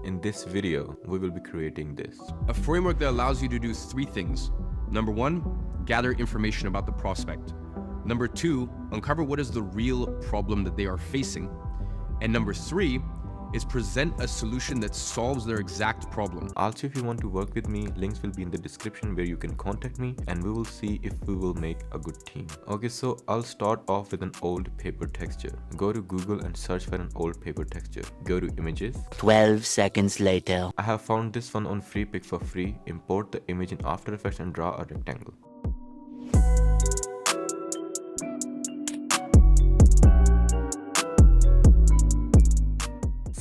In this video, we will be creating this. A framework that allows you to do three things. Number one, gather information about the prospect. Number two, uncover what is the real problem that they are facing. And number three is present a solution that solves their exact problem. Also, if you want to work with me, links will be in the description where you can contact me and we will see if we will make a good team. Okay, so I'll start off with an old paper texture. Go to Google and search for an old paper texture. Go to images. 12 seconds later. I have found this one on Free Pick for free. Import the image in After Effects and draw a rectangle.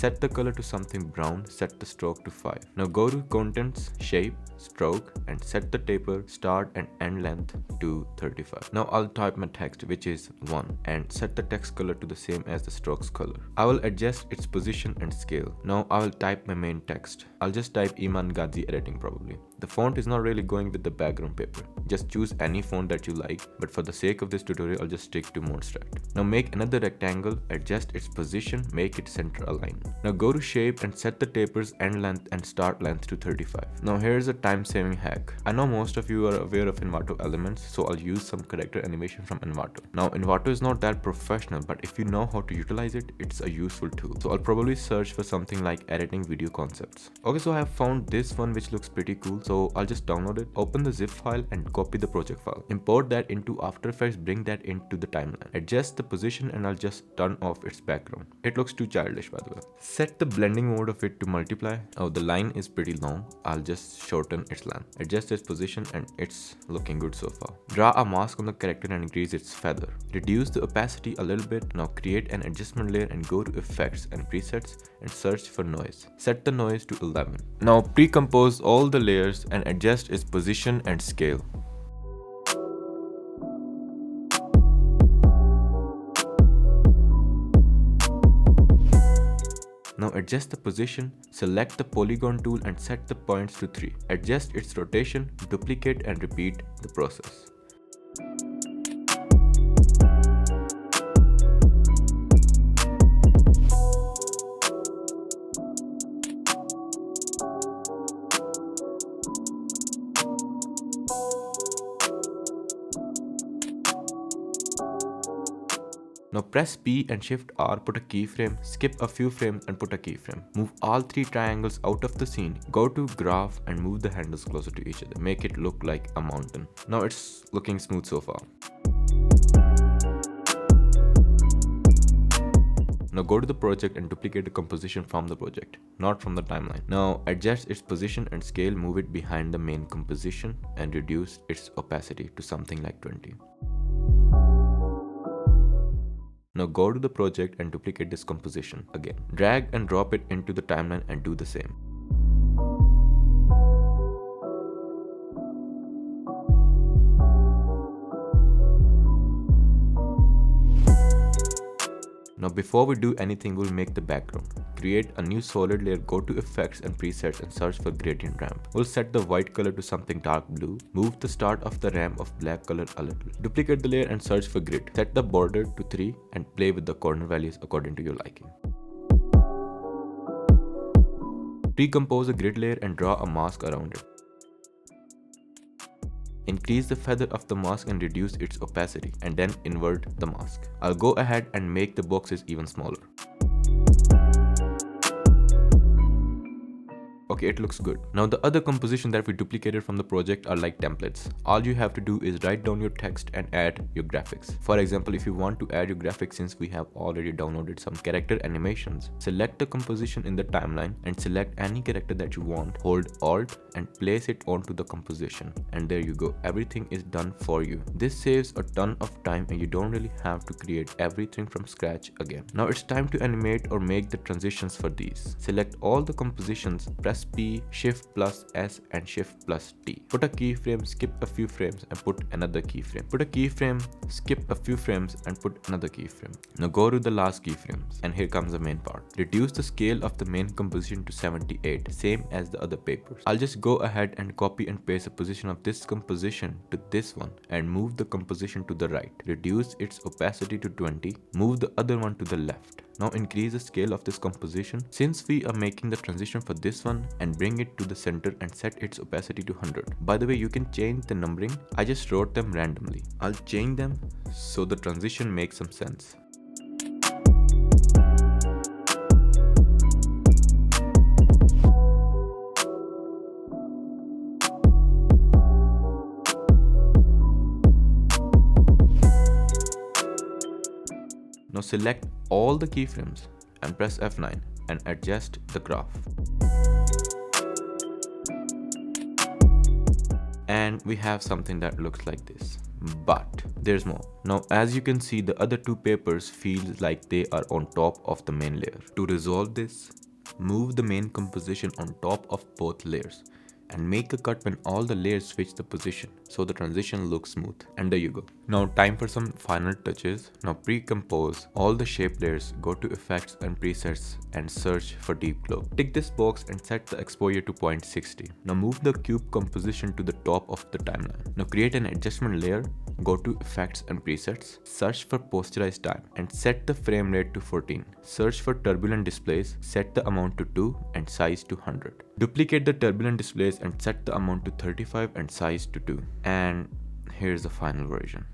Set the color to something brown, set the stroke to 5. Now go to Contents, Shape, Stroke and set the taper, start and end length to 35. Now I'll type my text which is 1 and set the text color to the same as the stroke's color. I will adjust its position and scale. Now I will type my main text. I'll just type Iman Gadzhi editing probably. The font is not really going with the background paper. Just choose any font that you like, but for the sake of this tutorial, I'll just stick to Monstrat. Now make another rectangle, adjust its position, make it center aligned. Now go to Shape and set the taper's end length and start length to 35. Now here's a time-saving hack. I know most of you are aware of Envato elements, so I'll use some character animation from Envato. Now Envato is not that professional, but if you know how to utilize it, it's a useful tool. So I'll probably search for something like editing video concepts. Okay, so I have found this one which looks pretty cool. So I'll just download it, open the zip file and copy the project file. Import that into After Effects, bring that into the timeline. Adjust the position and I'll just turn off its background. It looks too childish by the way. Set the blending mode of it to multiply. Oh, the line is pretty long. I'll just shorten its length. Adjust its position and it's looking good so far. Draw a mask on the character and increase its feather. Reduce the opacity a little bit. Now create an adjustment layer and go to Effects and Presets and search for noise. Set the noise to 11. Now pre-compose all the layers and adjust its position and scale. Now adjust the position, select the polygon tool and set the points to 3. Adjust its rotation, duplicate and repeat the process. Now press P and Shift R, put a keyframe, skip a few frames and put a keyframe. Move all three triangles out of the scene. Go to Graph and move the handles closer to each other. Make it look like a mountain. Now it's looking smooth so far. Now go to the project and duplicate the composition from the project, not from the timeline. Now adjust its position and scale, move it behind the main composition and reduce its opacity to something like 20. Now go to the project and duplicate this composition again. Drag and drop it into the timeline and do the same. Now before we do anything, we'll make the background. Create a new solid layer, go to Effects and Presets and search for Gradient Ramp. We'll set the white color to something dark blue. Move the start of the ramp of black color a little. Duplicate the layer and search for grid. Set the border to 3 and play with the corner values according to your liking. Decompose a grid layer and draw a mask around it. Increase the feather of the mask and reduce its opacity and then invert the mask. I'll go ahead and make the boxes even smaller. Okay, it looks good. Now the other composition that we duplicated from the project are like templates. All you have to do is write down your text and add your graphics. For example, if you want to add your graphics, since we have already downloaded some character animations, select the composition in the timeline and select any character that you want. Hold Alt and place it onto the composition. And there you go. Everything is done for you. This saves a ton of time and you don't really have to create everything from scratch again. Now it's time to animate or make the transitions for these. Select all the compositions, press press P, Shift plus S and Shift plus T. Put a keyframe, skip a few frames and put another keyframe. Put a keyframe, skip a few frames and put another keyframe. Now go to the last keyframes and here comes the main part. Reduce the scale of the main composition to 78, same as the other papers. I'll just go ahead and copy and paste the position of this composition to this one and move the composition to the right. Reduce its opacity to 20, move the other one to the left. Now increase the scale of this composition since we are making the transition for this one and bring it to the center and set its opacity to 100. By the way, you can change the numbering. I just wrote them randomly. I'll change them so the transition makes some sense. Now select all the keyframes and press F9 and adjust the graph. And we have something that looks like this. But there's more. Now as you can see, the other two papers feel like they are on top of the main layer. To resolve this, move the main composition on top of both layers and make a cut when all the layers switch the position so the transition looks smooth. And there you go. Now time for some final touches. Now pre-compose all the shape layers, go to effects and presets and search for deep glow. Tick this box and set the exposure to 0.60. Now move the cube composition to the top of the timeline. Now create an adjustment layer, go to effects and presets, search for posterize time and set the frame rate to 14. Search for turbulent displays, set the amount to 2 and size to 100. Duplicate the turbulent displays and set the amount to 35 and size to 2. And here's the final version.